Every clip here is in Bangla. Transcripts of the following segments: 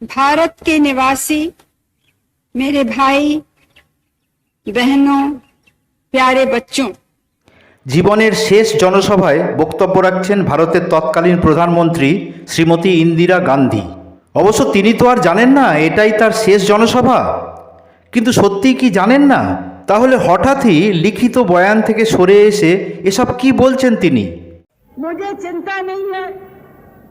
भारत के निवासी मेरे भाई बहनों प्यारे बच्चों, জীবনের শেষ জনসভায় বক্তব্য রাখছেন ভারতের তৎকালীন প্রধানমন্ত্রী শ্রীমতী ইন্দিরা গান্ধী। অবশ্য তিনি তো আর জানেন না এটাই তার শেষ জনসভা, কিন্তু সত্যিই কি জানেন না? তাহলে হঠাৎই লিখিত বয়ান থেকে সরে এসে এসব কি বলছেন তিনি? मुझे चिंता नहीं है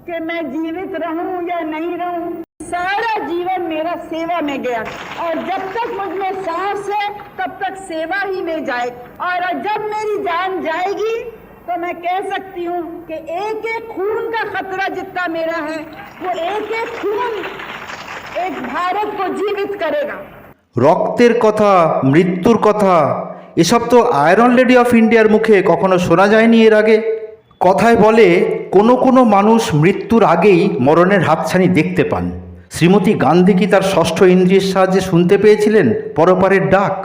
कि मैं जीवित रहूं या नहीं रहूं, सारा जीवन मेरा सेवा में गया और जब तक मुझ में सांस है तब तक सेवा ही में जाए, और जब मेरी जान जाएगी तो मैं कह सकती हूँ कि एक एक खून का खतरा जितना मेरा है वो एक एक खून एक भारत को जीवित करेगा। রক্তের কথা, মৃত্যুর কথা, এসব তো আয়রন লেডি অফ ইন্ডিয়ার মুখে কখনো শোনা যায়নি এর আগে। কথায় বলে কোনো কোনো মানুষ মৃত্যুর আগেই মরণের হাতছানি দেখতে পান। শ্রীমতী গান্ধী কি তার ষষ্ঠ ইন্দ্রিয়ের সাহায্যে শুনতে পেয়েছিলেন পরপারের ডাক?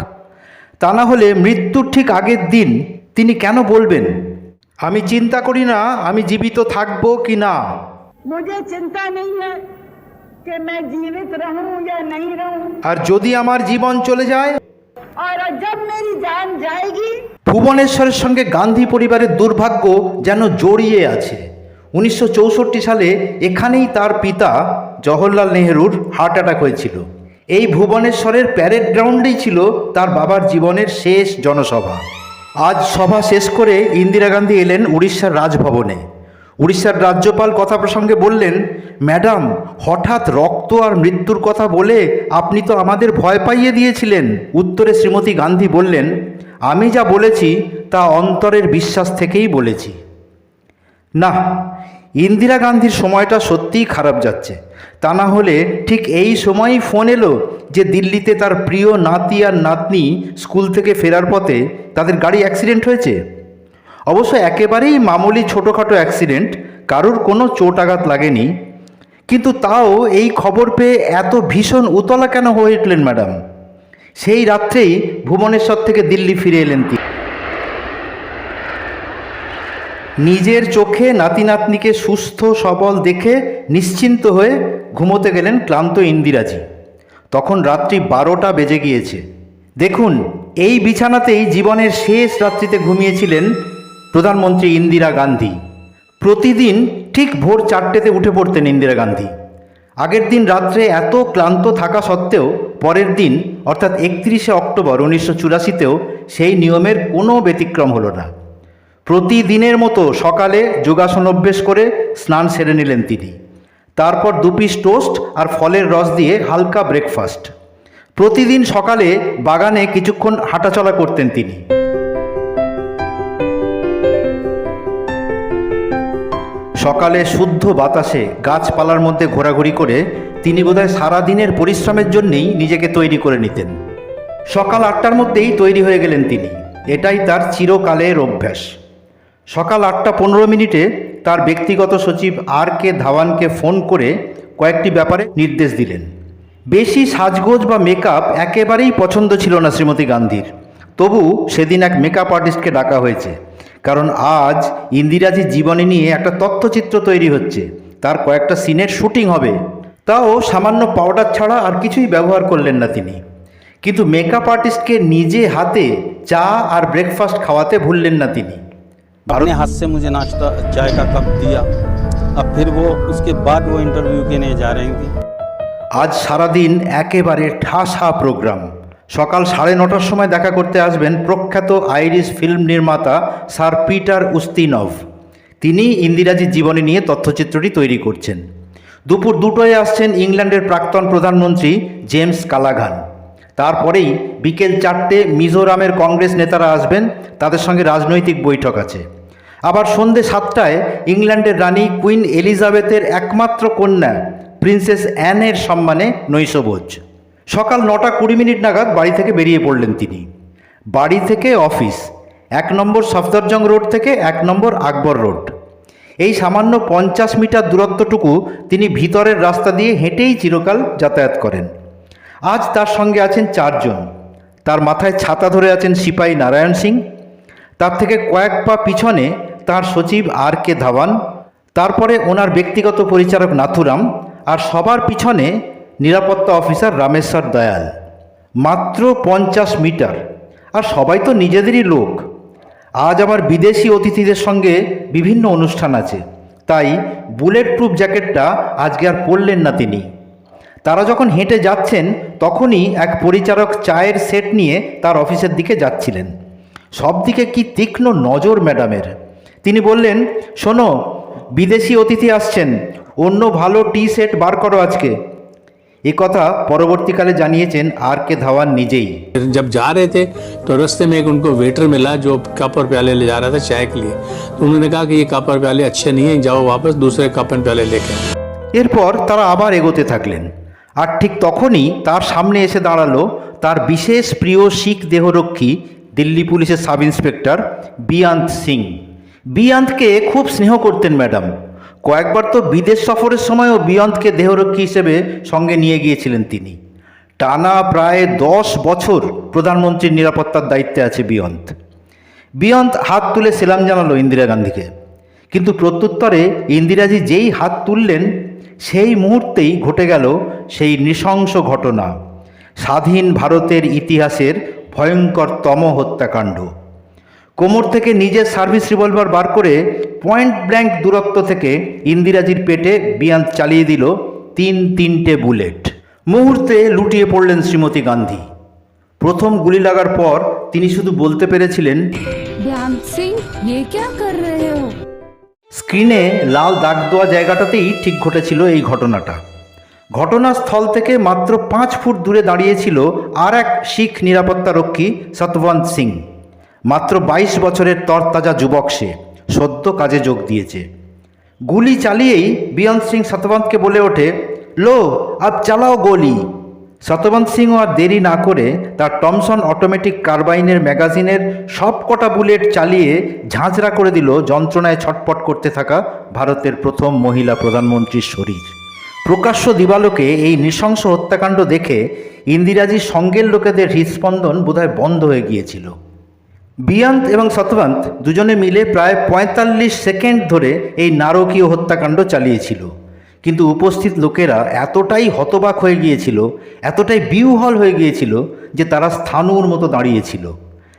তা না হলে মৃত্যুর ঠিক আগের দিন তিনি কেন বলবেন, আমি চিন্তা করি না আমি জীবিত থাকবো কি না? मुझे चिंता नहीं है कि मैं जीवित रहूं या नहीं रहूं, আর যদি আমার জীবন চলে যায়? और जब मेरी जान जाएगी। ভুবনেশ্বরের সঙ্গে গান্ধী পরিবারের দুর্ভাগ্য যেন জড়িয়ে আছে। 1964 সালে এখানেই তার পিতা জওহরলাল নেহরুর হার্ট অ্যাটাক হয়েছিল। এই ভুবনেশ্বরের প্যারেড গ্রাউন্ডেই ছিল তার বাবার জীবনের শেষ জনসভা। আজ সভা শেষ করে ইন্দিরা গান্ধী এলেন উড়িষ্যার রাজভবনে। উড়িষ্যার রাজ্যপাল কথা প্রসঙ্গে বললেন, ম্যাডাম, হঠাৎ রক্ত আর মৃত্যুর কথা বলে আপনি তো আমাদের ভয় পাইয়ে দিয়েছিলেন। উত্তরে শ্রীমতী গান্ধী বললেন, আমি যা বলেছি তা অন্তরের বিশ্বাস থেকেই বলেছি। না, ইন্দিরা গান্ধীর সময়টা সত্যিই খারাপ যাচ্ছে। তা না হলে ঠিক এই সময়ই ফোন এলো যে দিল্লিতে তার প্রিয় নাতি আর নাতনি স্কুল থেকে ফেরার পথে তাদের গাড়ি অ্যাক্সিডেন্ট হয়েছে। অবশ্য একেবারেই মামুলি ছোটোখাটো অ্যাক্সিডেন্ট, কারুর কোনো চোট আঘাত লাগেনি। কিন্তু তাও এই খবর পেয়ে এত ভীষণ উতলা কেন হয়ে উঠলেন ম্যাডাম? সেই রাত্রেই ভুবনেশ্বর থেকে দিল্লি ফিরে এলেন তিনি। নিজের চোখে নাতি নাতনিকে সুস্থ সবল দেখে নিশ্চিন্ত হয়ে ঘুমোতে গেলেন ক্লান্ত ইন্দিরাজি। তখন রাত্রি 12টা বেজে গিয়েছে। দেখুন, এই বিছানাতেই জীবনের শেষ রাত্রিতে ঘুমিয়েছিলেন প্রধানমন্ত্রী ইন্দিরা গান্ধী। প্রতিদিন ঠিক ভোর 4টেতে উঠে পড়তেন ইন্দিরা গান্ধী। আগের দিন রাত্রে এত ক্লান্ত থাকা সত্ত্বেও পরের দিন অর্থাৎ 31শে অক্টোবর 1984তেও সেই নিয়মের কোনো ব্যতিক্রম হলো না। প্রতিদিনের মতো সকালে যোগাসন অভ্যেস করে স্নান সেরে নিলেন তিনি। তারপর 2 পিস টোস্ট আর ফলের রস দিয়ে হালকা ব্রেকফাস্ট। প্রতিদিন সকালে বাগানে কিছুক্ষণ হাঁটাচলা করতেন তিনি। সকালে শুদ্ধ বাতাসে গাছপালার মধ্যে ঘোরাঘুরি করে তিনি বোধহয় সারাদিনের পরিশ্রমের জন্যেই নিজেকে তৈরি করে নিতেন। সকাল 8টার মধ্যেই তৈরি হয়ে গেলেন তিনি। এটাই তার চিরকালের অভ্যাস। সকাল 8:15 তার ব্যক্তিগত সচিব আর.কে. ধাওয়ানকে ফোন করে কয়েকটি ব্যাপারে নির্দেশ দিলেন। বেশি সাজগোজ বা মেকআপ একেবারেই পছন্দ ছিল না শ্রীমতী গান্ধীর। তবু সেদিন এক মেকআপ আর্টিস্টকে ডাকা হয়েছে, কারণ আজ ইন্দিরাজির জীবনী নিয়ে একটা তথ্যচিত্র তৈরি হচ্ছে, তার কয়েকটা সিনের শুটিং হবে। তাও সামান্য পাউডার ছাড়া আর কিছুই ব্যবহার করলেন না তিনি। কিন্তু মেকআপ আর্টিস্টকে নিজে হাতে চা আর ব্রেকফাস্ট খাওয়াতে ভুললেন না তিনি। अपने हाथ से मुझे नाश्ता चाय का कप दिया। अब फिर वो उसके बाद वो इंटरव्यू के लिए जा रही थी। আজ সারাদিন একেবারে ঠাসা প্রোগ্রাম। সকাল 9:30টার সময় দেখা করতে আসবেন প্রখ্যাত আইরিশ ফিল্ম নির্মাতা স্যার পিটার উস্তিনভ। তিনি ইন্দিরাজির জীবনী নিয়ে তথ্যচিত্রটি তৈরি করছেন। দুপুর 2টায় আসছেন ইংল্যান্ডের প্রাক্তন প্রধানমন্ত্রী জেমস কালাঘান। তারপরেই বিকেল 4টে মিজোরামের কংগ্রেস নেতারা আসবেন, তাদের সঙ্গে রাজনৈতিক বৈঠক আছে। আবার সন্ধে 7টায় ইংল্যান্ডের রানী কুইন এলিজাবেথের একমাত্র কন্যা প্রিন্সেস অ্যানের সম্মানে নৈশভোজ। সকাল 9:20 নাগাদ বাড়ি থেকে বেরিয়ে পড়লেন তিনি। বাড়ি থেকে অফিস 1 নম্বর সফদরজং রোড থেকে 1 নম্বর আকবর রোড। এই সামান্য 50 মিটার দূরত্বটুকু তিনি ভিতরের রাস্তা দিয়ে হেঁটেই চিরকাল যাতায়াত করেন। আজ তার সঙ্গে আছেন 4 জন। তার মাথায় ছাতা ধরে আছেন সিপাহী নারায়ণ সিং, তার থেকে কয়েক পা পিছনে তার সচিব আর.কে. ধাওয়ান, তারপরে ওনার ব্যক্তিগত পরিচারক নাথুরাম, আর সবার পিছনে নিরাপত্তা অফিসার রামেশ্বর দয়াল। মাত্র 50 মিটার, আর সবাই তো নিজেদেরই লোক। আজ আবার বিদেশি অতিথিদের সঙ্গে বিভিন্ন অনুষ্ঠান আছে, তাই বুলেট প্রুফ জ্যাকেটটা আজকে আর পরলেন না তিনি। তারা যখন হেঁটে যাচ্ছেন তখনই এক পরিচারক চায়ের সেট নিয়ে তার অফিসের দিকে যাচ্ছিলেন। সব দিকে কি তীক্ষ্ণ নজর ম্যাডামের। তিনি বললেন, শোনো, বিদেশি অতিথি আসছেন, অন্য ভালো টি সেট বার করো আজকে। এ কথা পরবর্তীকালে জানিয়েছেন আর কে ধাওয়ান নিজেই। जब जा रहे थे तो रास्ते में एक उनको वेटर मिला जो कप और प्याले ले जा रहा था चाय के लिए। तो उन्होंने कहा कि ये कप और प्याले अच्छे नहीं हैं, जाओ वापस दूसरे कप एंड प्याले लेके आओ। এরপর তারা আবার এগোতে থাকলেন, আর ঠিক তখনই তার সামনে এসে দাঁড়ালো তার বিশেষ প্রিয় শিখ দেহরক্ষী দিল্লি পুলিশের সাব ইন্সপেক্টর বিয়ান্ত সিং। বিয়ান্তকে খুব স্নেহ করতেন ম্যাডাম। কয়েকবার তো বিদেশ সফরের সময়ও বিয়ান্তকে দেহরক্ষী হিসেবে সঙ্গে নিয়ে গিয়েছিলেন তিনি। টানা প্রায় 10 বছর প্রধানমন্ত্রীর নিরাপত্তার দায়িত্বে আছে বিয়ান্ত। বিয়ান্ত হাত তুলে সেলাম জানালো ইন্দিরা গান্ধীকে, কিন্তু প্রত্যুত্তরে ইন্দিরাজি যেই হাত তুললেন সেই মুহূর্তেই ঘটে গেল সেই নৃশংস ঘটনা, স্বাধীন ভারতের ইতিহাসের ভয়ঙ্করতম হত্যাকাণ্ড। কোমর থেকে নিজের সার্ভিস রিভলভার বার করে পয়েন্ট ব্ল্যাঙ্ক দূরত্ব থেকে ইন্দিরাজির পেটে বিয়ান্ত চালিয়ে দিল 3 বুলেট। মুহূর্তে লুটিয়ে পড়লেন শ্রীমতী গান্ধী। প্রথম গুলি লাগার পর তিনি শুধু বলতে পেরেছিলেন, बेअंत सिंह ये क्या कर रहे हो। স্ক্রিনে লাল দাগ দেওয়া জায়গাটাতেই ঠিক ঘটেছিল এই ঘটনাটা। ঘটনাস্থল থেকে মাত্র 5 ফুট দূরে দাঁড়িয়েছিল আর এক শিখ নিরাপত্তারক্ষী সতবন্ত সিং। মাত্র 22 বছরের তরতাজা যুবক, সে সদ্য কাজে যোগ দিয়েছে। গুলি চালিয়েই বিয়ান্ত সিং সতবন্তকে বলে ওঠে, লো আব চালাও গোলি। সতবন্ত সিংও আর দেরি না করে তার টমসন অটোমেটিক কার্বাইনের ম্যাগাজিনের সব কটা বুলেট চালিয়ে ঝাঁঝরা করে দিল যন্ত্রণায় ছটপট করতে থাকা ভারতের প্রথম মহিলা প্রধানমন্ত্রীর শরীর। প্রকাশ্য দিবালোকে এই নৃশংস হত্যাকাণ্ড দেখে ইন্দিরাজির সঙ্গের লোকেদের হৃদস্পন্দন বোধহয় বন্ধ হয়ে গিয়েছিল। বিয়ান্ত এবং সতবন্ত দুজনে মিলে প্রায় 45 সেকেন্ড ধরে এই নারকীয় হত্যাকাণ্ড চালিয়েছিল, কিন্তু উপস্থিত লোকেরা এতটাই হতবাক হয়ে গিয়েছিল, এতটাই বিহ্বল হয়ে গিয়েছিল যে তারা স্থাণুর মতো দাঁড়িয়েছিল।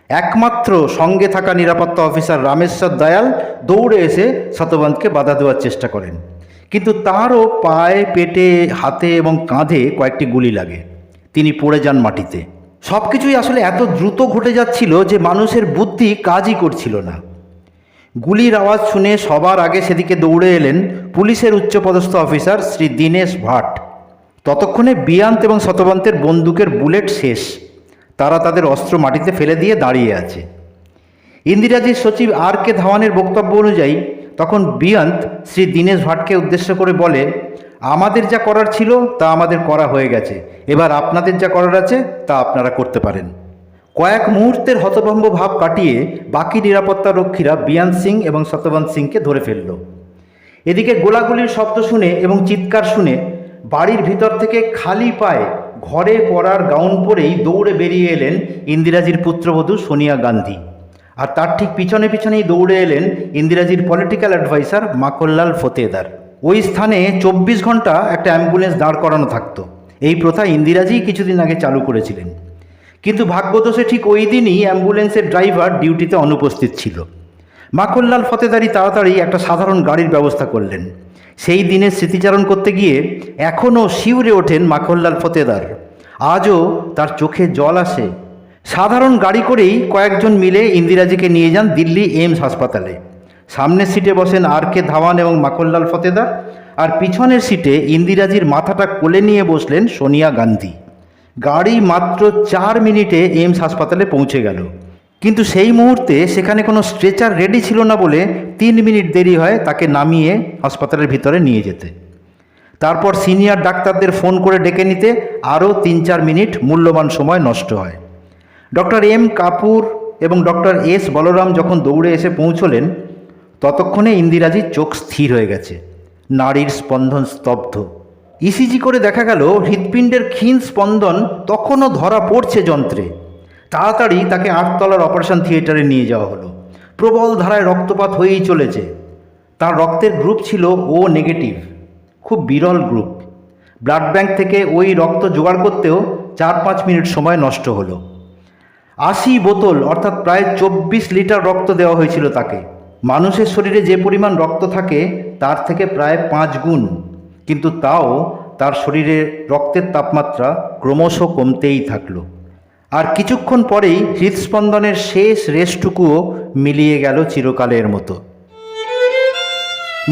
একমাত্র সঙ্গে থাকা নিরাপত্তা অফিসার রামেশ্বর দয়াল দৌড়ে এসে সতবন্তকে বাধা দেওয়ার চেষ্টা করেন, কিন্তু তারও পায়ে, পেটে, হাতে এবং কাঁধে কয়েকটি গুলি লাগে। তিনি পড়ে যান মাটিতে। সব কিছুই আসলে এত দ্রুত ঘটে যাচ্ছিল যে মানুষের বুদ্ধি কাজই করছিল না। গুলির আওয়াজ শুনে সবার আগে সেদিকে দৌড়ে এলেন পুলিশের উচ্চপদস্থ অফিসার শ্রী দীনেশ ভাট। ততক্ষণে বিয়ান্ত এবং সতবন্তের বন্দুকের বুলেট শেষ। তারা তাদের অস্ত্র মাটিতে ফেলে দিয়ে দাঁড়িয়ে আছে। ইন্দিরাজির সচিব আর কে ধাওয়ানের বক্তব্য অনুযায়ী তখন বিয়ান্ত শ্রী দীনেশ ভাটকে উদ্দেশ্য করে বলে, আমাদের যা করার ছিল তা আমাদের করা হয়ে গেছে, এবার আপনাদের যা করার আছে তা আপনারা করতে পারেন। কয়েক মুহূর্তের হতভম্ব ভাব কাটিয়ে বাকি নিরাপত্তা রক্ষীরা বিয়ান্ত সিং এবং সতবন্ত সিংকে ধরে ফেলল। এদিকে গোলাগুলির শব্দ শুনে এবং চিৎকার শুনে বাড়ির ভিতর থেকে খালি পায়ে ঘরে পরার গাউন পরেই দৌড়ে বেরিয়ে এলেন ইন্দিরাজির পুত্রবধূ সোনিয়া গান্ধী। আর তার ঠিক পিছনে পিছনেই দৌড়ে এলেন ইন্দিরাজির পলিটিক্যাল অ্যাডভাইসার মাখনলাল ফতেদার। ওই স্থানে 24 ঘন্টা একটা অ্যাম্বুলেন্স দাঁড় করানো থাকতো। এই প্রথা ইন্দিরাজিই কিছুদিন আগে চালু করেছিলেন, কিন্তু ভাগ্যদোষে ঠিক ওই দিনই অ্যাম্বুলেন্সের ড্রাইভার ডিউটিতে অনুপস্থিত ছিল। মাখনলাল ফতেদারি তাড়াতাড়ি একটা সাধারণ গাড়ির ব্যবস্থা করলেন। সেই দিনের স্মৃতিচারণ করতে গিয়ে এখনও শিউরে ওঠেন মাখনলাল ফতেদার। আজও তার চোখে জল আসে। সাধারণ গাড়ি করেই কয়েকজন মিলে ইন্দিরাজিকে নিয়ে যান দিল্লি এইমস হাসপাতালে। সামনের সিটে বসেন আর কে ধাওয়ান এবং মাখনলাল ফতেদার, আর পিছনের সিটে ইন্দিরাজির মাথাটা কোলে নিয়ে বসলেন সোনিয়া গান্ধী। গাড়ি মাত্র 4 মিনিটে এইমস হাসপাতালে পৌঁছে গেল, কিন্তু সেই মুহূর্তে সেখানে কোনো স্ট্রেচার রেডি ছিল না বলে 3 মিনিট দেরি হয় তাকে নামিয়ে হাসপাতালের ভিতরে নিয়ে যেতে। তারপর সিনিয়র ডাক্তারদের ফোন করে ডেকে নিতে আরও 3-4 মিনিট মূল্যবান সময় নষ্ট হয়। ডক্টর এম কাপুর এবং ডক্টর এস বলরাম যখন দৌড়ে এসে পৌঁছলেন ততক্ষণে ইন্দিরাজির চোখ স্থির হয়ে গেছে, নাড়ির স্পন্দন স্তব্ধ। ইসিজি করে দেখা গেল হৃৎপিণ্ডের ক্ষীণ স্পন্দন তখনও ধরা পড়ছে যন্ত্রে। তাড়াতাড়ি তাকে 8 তলার অপারেশন থিয়েটারে নিয়ে যাওয়া হলো। প্রবল ধারায় রক্তপাত হয়েই চলেছে। তার রক্তের গ্রুপ ছিল ও নেগেটিভ, খুব বিরল গ্রুপ। ব্লাড ব্যাংক থেকে ওই রক্ত জোগাড় করতেও 4-5 মিনিট সময় নষ্ট হলো। 80 বোতল অর্থাৎ প্রায় 24 লিটার রক্ত দেওয়া হয়েছিল তাকে। মানুষের শরীরে যে পরিমাণ রক্ত থাকে তার থেকে প্রায় 5 গুণ, কিন্তু তাও তার শরীরে রক্তের তাপমাত্রা ক্রমশ কমতেই থাকলো। আর কিছুক্ষণ পরেই হৃদস্পন্দনের শেষ রেশটুকুও মিলিয়ে গেল চিরকালের মতো।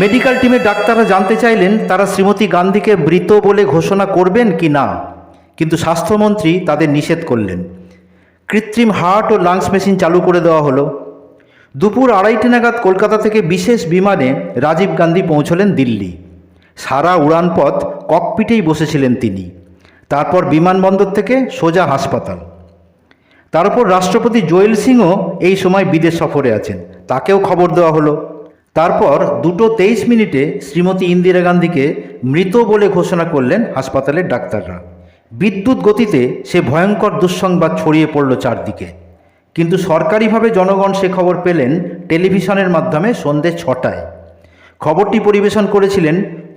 মেডিকেল টিমের ডাক্তাররা জানতে চাইলেন তারা শ্রীমতী গান্ধীকে মৃত বলে ঘোষণা করবেন কি না, কিন্তু স্বাস্থ্যমন্ত্রী তাদের নিষেধ করলেন। কৃত্রিম হার্ট ও লাংস মেশিন চালু করে দেওয়া হলো। দুপুর 2:30 নাগাদ কলকাতা থেকে বিশেষ বিমানে রাজীব গান্ধী পৌঁছলেন দিল্লি। সারা উড়ানপথ ককপিটেই বসেছিলেন তিনি। তারপর বিমানবন্দর থেকে সোজা হাসপাতাল। তার উপর রাষ্ট্রপতি জোয়েল সিংও এই সময় বিদেশ সফরে আছেন, তাকেও খবর দেওয়া হলো। তারপর 2:23 শ্রীমতী ইন্দিরা গান্ধীকে মৃত বলে ঘোষণা করলেন হাসপাতালের ডাক্তাররা। বিদ্যুৎ গতিতে সে ভয়ঙ্কর দুঃসংবাদ ছড়িয়ে পড়ল চারদিকে, কিন্তু সরকারিভাবে জনগণ সে খবর পেলেন টেলিভিশনের মাধ্যমে সন্ধ্যে 6টায়। খবরটি পরিবেশন করেছিলেন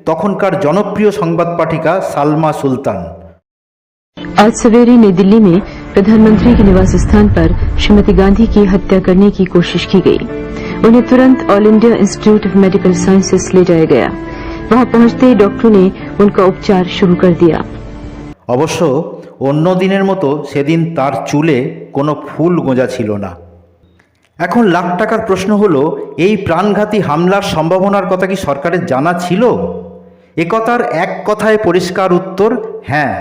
তখনকার জনপ্রিয় সংবাদ পাঠিকা সালমা সুলতান। आज सवेरे नई दिल्ली में प्रधानमंत्री के निवास स्थान पर श्रीमती गांधी की हत्या करने की कोशिश की गई। उन्हें तुरंत all India institute of medical sciences ले जाया गया। वहां पहुंचते ही डॉक्टरों ने उनका उपचार शुरू कर दिया। অবশ্য অন্য দিনের মতো সেদিন তার চুলে কোনো ফুল গোঁজা ছিল না। এখন লাখ টাকার প্রশ্ন হলো, এই প্রাণঘাতী হামলার সম্ভাবনার কথা কি সরকারের জানা ছিল? একথার এক কথায় পরিষ্কার উত্তর, হ্যাঁ,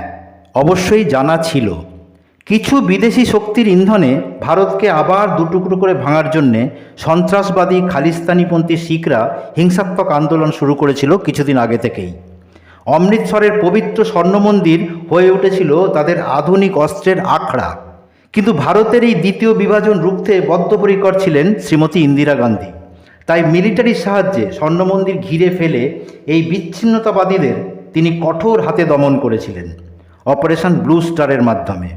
অবশ্যই জানা ছিল। কিছু বিদেশি শক্তির ইন্ধনে ভারতকে আবার দুটুকরো করে ভাঙার জন্যে সন্ত্রাসবাদী খালিস্তানিপন্থী শিখরা হিংসাত্মক আন্দোলন শুরু করেছিল কিছুদিন আগে থেকেই। অমৃতসরের পবিত্র স্বর্ণমন্দির হয়ে উঠেছিল তাদের আধুনিক অস্ত্রের আখড়া। কিন্তু ভারতের এই দ্বিতীয় বিভাজন রুখতে বদ্ধপরিকর ছিলেন শ্রীমতী ইন্দিরা গান্ধী। তাই মিলিটারির সাহায্যে স্বর্ণমন্দির ঘিরে ফেলে এই বিচ্ছিন্নতাবাদীদের তিনি কঠোর হাতে দমন করেছিলেন অপারেশন ব্লু স্টারের মাধ্যমে।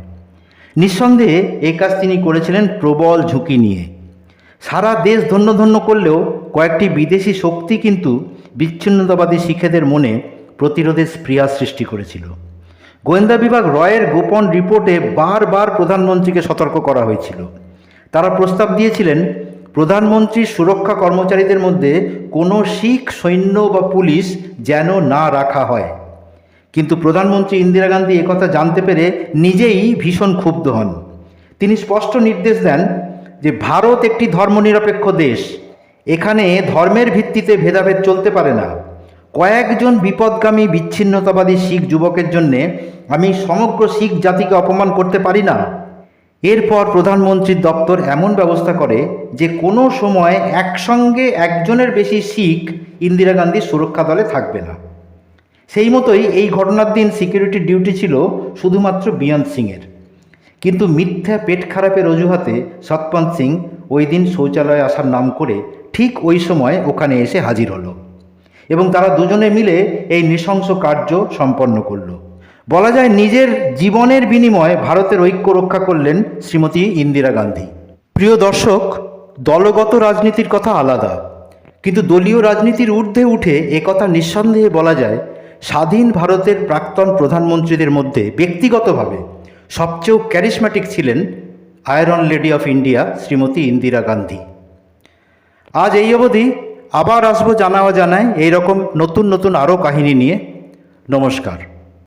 নিঃসন্দেহে এই কাজ তিনি করেছিলেন প্রবল ঝুঁকি নিয়ে। সারা দেশ ধন্য ধন্য করলেও কয়েকটি বিদেশি শক্তি কিন্তু বিচ্ছিন্নতাবাদী শিখেদের মনে প্রতিরোধের স্পৃহা সৃষ্টি করেছিল। গোয়েন্দা বিভাগ রয়ের গোপন রিপোর্টে বারবার প্রধানমন্ত্রীকে সতর্ক করা হয়েছিল। তারা প্রস্তাব দিয়েছিলেন প্রধানমন্ত্রীর সুরক্ষা কর্মচারীদের মধ্যে কোনো শিখ সৈন্য বা পুলিশ যেন না রাখা হয়। কিন্তু প্রধানমন্ত্রী ইন্দিরা গান্ধী একথা জানতে পেরে নিজেই ভীষণ ক্ষুব্ধ হন। তিনি স্পষ্ট নির্দেশ দেন যে ভারত একটি ধর্মনিরপেক্ষ দেশ, এখানে ধর্মের ভিত্তিতে ভেদাভেদ চলতে পারে না। কয়েকজন বিপদগামী বিচ্ছিন্নতাবাদী শিখ যুবকের জন্যে আমি সমগ্র শিখ জাতিকে অপমান করতে পারি না। এরপর প্রধানমন্ত্রীর দপ্তর এমন ব্যবস্থা করে যে কোনো সময় একসঙ্গে একজনের বেশি শিখ ইন্দিরা গান্ধীর সুরক্ষা দলে থাকবে না। সেই মতোই এই ঘটনার দিন সিকিউরিটি ডিউটি ছিল শুধুমাত্র বিয়ন্ত সিংয়ের। কিন্তু মিথ্যা পেট খারাপের অজুহাতে সতপন্ত সিং ওই দিন শৌচালয়ে আসার নাম করে ঠিক ওই সময় ওখানে এসে হাজির হলো এবং তারা দুজনে মিলে এই নৃশংস কার্য সম্পন্ন করল। বলা যায় নিজের জীবনের বিনিময়ে ভারতের ঐক্য রক্ষা করলেন শ্রীমতী ইন্দিরা গান্ধী। প্রিয় দর্শক, দলগত রাজনীতির কথা আলাদা, কিন্তু দলীয় রাজনীতির ঊর্ধ্বে উঠে একথা নিঃসন্দেহে বলা যায় স্বাধীন ভারতের প্রাক্তন প্রধানমন্ত্রীদের মধ্যে ব্যক্তিগতভাবে সবচেয়ে ক্যারিসম্যাটিক ছিলেন iron lady of India Shrimati Indira Gandhi. আজ এই অবধি, আবার আসবো জানায় এইরকম নতুন নতুন আরও কাহিনী নিয়ে। নমস্কার।